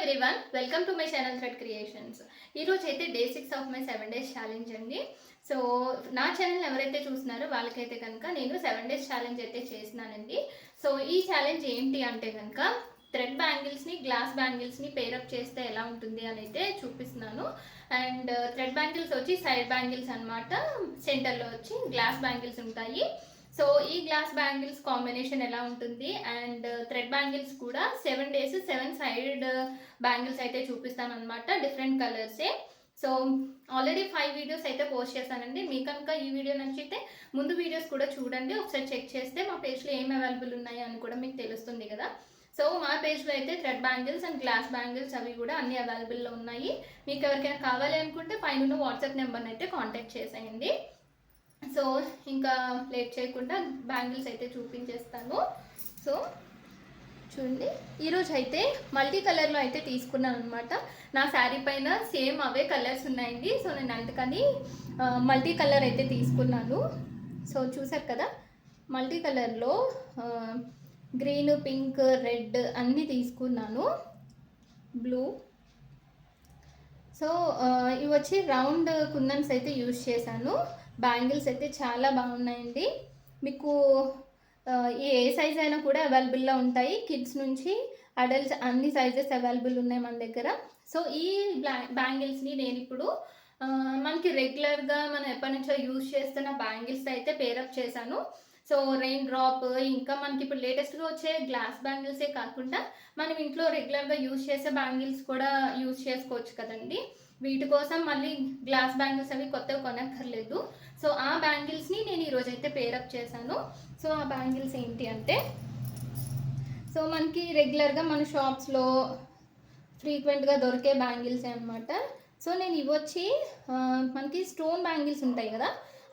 Everyone, welcome to my channel thread creations. ఈరోజు అయితే day 6 of my 7 days challenge అండి. So నా channel ఎవరైతే చూస్తున్నారో వాళ్ళకైతే కనుక నేను 7 డేస్ ఛాలెంజ్ అయితే చేసినానండి. సో ఈ ఛాలెంజ్ ఏంటి అంటే కనుక థ్రెడ్ బ్యాంగిల్స్ని గ్లాస్ బ్యాంగిల్స్ని పేరప్ చేస్తే ఎలా ఉంటుంది అని అయితే చూపిస్తున్నాను. అండ్ థ్రెడ్ బ్యాంగిల్స్ వచ్చి సైడ్ బ్యాంగిల్స్ అనమాట, సెంటర్లో వచ్చి గ్లాస్ బ్యాంగిల్స్ ఉంటాయి. సో ఈ గ్లాస్ బ్యాంగిల్స్ కాంబినేషన్ ఎలా ఉంటుంది అండ్ థ్రెడ్ బ్యాంగిల్స్ కూడా 7 డేస్ 7 సైడ్ బ్యాంగిల్స్ అయితే చూపిస్తాను అనమాట, డిఫరెంట్ కలర్సే. సో ఆల్రెడీ 5 వీడియోస్ అయితే పోస్ట్ చేశానండి. మీకు కనుక ఈ వీడియో నచ్చితే ముందు వీడియోస్ కూడా చూడండి, ఒకసారి చెక్ చేస్తే మా పేజ్లో ఏం అవైలబుల్ ఉన్నాయో అని కూడా మీకు తెలుస్తుంది కదా. సో మా పేజ్లో అయితే thread bangles and glass bangles అవి కూడా అన్ని అవైలబుల్లో ఉన్నాయి. మీకు ఎవరికైనా కావాలి అనుకుంటే పైన వాట్సాప్ నెంబర్ని అయితే కాంటాక్ట్ చేసేయండి. సో ఇంకా లేట్ చేయకుండా బ్యాంగిల్స్ అయితే చూపించేస్తాను. సో చూడండి, ఈరోజు అయితే మల్టీ కలర్లో అయితే తీసుకున్నాను అనమాట. నా శారీ పైన సేమ్ అవే కలర్స్ ఉన్నాయండి. సో నేను అందుకని మల్టీ కలర్ అయితే తీసుకున్నాను. సో చూసారు కదా, మల్టీ కలర్లో గ్రీన్, పింక్, రెడ్ అన్నీ తీసుకున్నాను, బ్లూ. సో ఇవి వచ్చి రౌండ్ కుందన్స్ అయితే యూజ్ చేశాను. బ్యాంగిల్స్ అయితే చాలా బాగున్నాయండి. మీకు ఏ సైజ్ అయినా కూడా అవైలబుల్లో ఉంటాయి, కిడ్స్ నుంచి అడల్ట్స్ అన్ని సైజెస్ అవైలబుల్ ఉన్నాయి మన దగ్గర. సో ఈ బ్యాంగిల్స్ని నేను ఇప్పుడు మనకి రెగ్యులర్గా మనం ఎప్పటి నుంచో యూజ్ చేస్తున్న బ్యాంగిల్స్ అయితే పేరప్ చేశాను. సో రెయిన్ డ్రాప్, ఇంకా మనకి ఇప్పుడు లేటెస్ట్గా వచ్చే గ్లాస్ బ్యాంగిల్సే కాకుండా మనం ఇంట్లో రెగ్యులర్గా యూజ్ చేసే బ్యాంగిల్స్ కూడా యూజ్ చేసుకోవచ్చు కదండి. వీటి కోసం మళ్ళీ గ్లాస్ బ్యాంగిల్స్ అవి కొత్తవి కొనక్కర్లేదు. సో ఆ బ్యాంగిల్స్ని నేను ఈరోజు అయితే పేరప్ చేశాను. సో ఆ బ్యాంగిల్స్ ఏంటి అంటే, సో మనకి రెగ్యులర్గా మన షాప్స్లో ఫ్రీక్వెంట్గా దొరికే బ్యాంగిల్స్ అనమాట. సో నేను ఇవి వచ్చి మనకి స్టోన్ బ్యాంగిల్స్ ఉంటాయి కదా,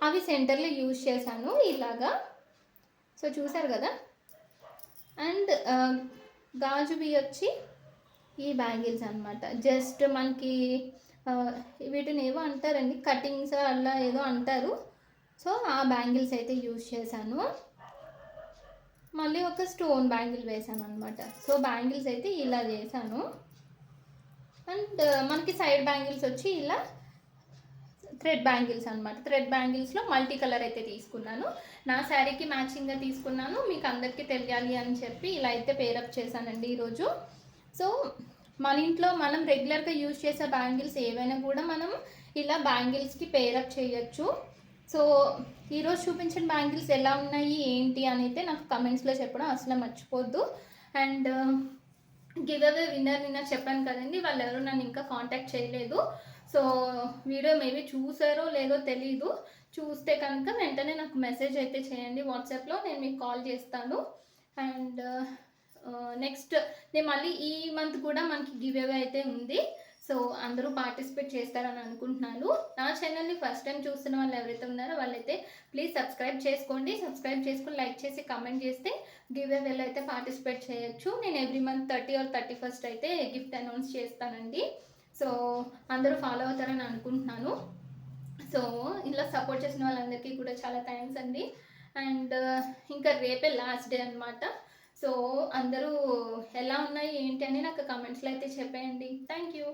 అవి సెంటర్లో యూజ్ చేశాను ఇలాగా. సో చూసారు కదా. అండ్ గాజువి వచ్చి ఈ బ్యాంగిల్స్ అనమాట. జస్ట్ మనకి వీటిని ఏవో అంటారండి, కటింగ్స్ అలా ఏదో అంటారు. సో ఆ బ్యాంగిల్స్ అయితే యూజ్ చేశాను. మళ్ళీ ఒక స్టోన్ బ్యాంగిల్ వేసాను అనమాట. సో బ్యాంగిల్స్ అయితే ఇలా చేశాను. అండ్ మనకి సైడ్ బ్యాంగిల్స్ వచ్చి ఇలా థ్రెడ్ బ్యాంగిల్స్ అనమాట. థ్రెడ్ బ్యాంగిల్స్లో మల్టీ కలర్ అయితే తీసుకున్నాను. నా శారీకి మ్యాచింగ్గా తీసుకున్నాను, మీకు అందరికీ తెలియాలి అని చెప్పి ఇలా అయితే పేరప్ చేశానండి ఈరోజు. సో మన ఇంట్లో మనం రెగ్యులర్గా యూజ్ చేసే బ్యాంగిల్స్ ఏవైనా కూడా మనం ఇలా బ్యాంగిల్స్కి పేరప్ చేయొచ్చు. సో ఈరోజు చూపించిన బ్యాంగిల్స్ ఎలా ఉన్నాయి ఏంటి అని అయితే నాకు కమెంట్స్లో చెప్పడం అసలు మర్చిపోద్దు. అండ్ గివ్ అవే విన్నర్ చెప్పాను కదండి, వాళ్ళు ఎవరు నన్ను ఇంకా కాంటాక్ట్ చేయలేదు. సో వీడియో మేబీ చూసారో లేదో తెలీదు, చూస్తే కనుక వెంటనే నాకు మెసేజ్ అయితే చేయండి వాట్సాప్లో, నేను మీకు కాల్ చేస్తాను. అండ్ నెక్స్ట్ నేను మళ్ళీ ఈ మంత్ కూడా మనకి గివ్ అవే అయితే ఉంది. సో అందరూ పార్టిసిపేట్ చేస్తారని అనుకుంటున్నాను. నా ఛానల్ని ఫస్ట్ టైం చూస్తున్న వాళ్ళు ఎవరైతే ఉన్నారో వాళ్ళైతే ప్లీజ్ సబ్స్క్రైబ్ చేసుకోండి. సబ్స్క్రైబ్ చేసుకుని లైక్ చేసి కమెంట్ చేస్తే గివ్ అవేలో అయితే పార్టిసిపేట్ చేయొచ్చు. నేను ఎవ్రీ మంత్ 30 or 31st అయితే గిఫ్ట్ అనౌన్స్ చేస్తానండి. సో అందరూ ఫాలో అవుతారని అనుకుంటున్నాను. సో ఇలా సపోర్ట్ చేసిన వాళ్ళందరికీ కూడా చాలా థ్యాంక్స్ అండి. అండ్ ఇంకా రేపే లాస్ట్ డే అనమాట. సో అందరూ ఎలా ఉన్నాయి ఏంటి అని నాకు కమెంట్స్లో అయితే చెప్పేయండి. Thank you.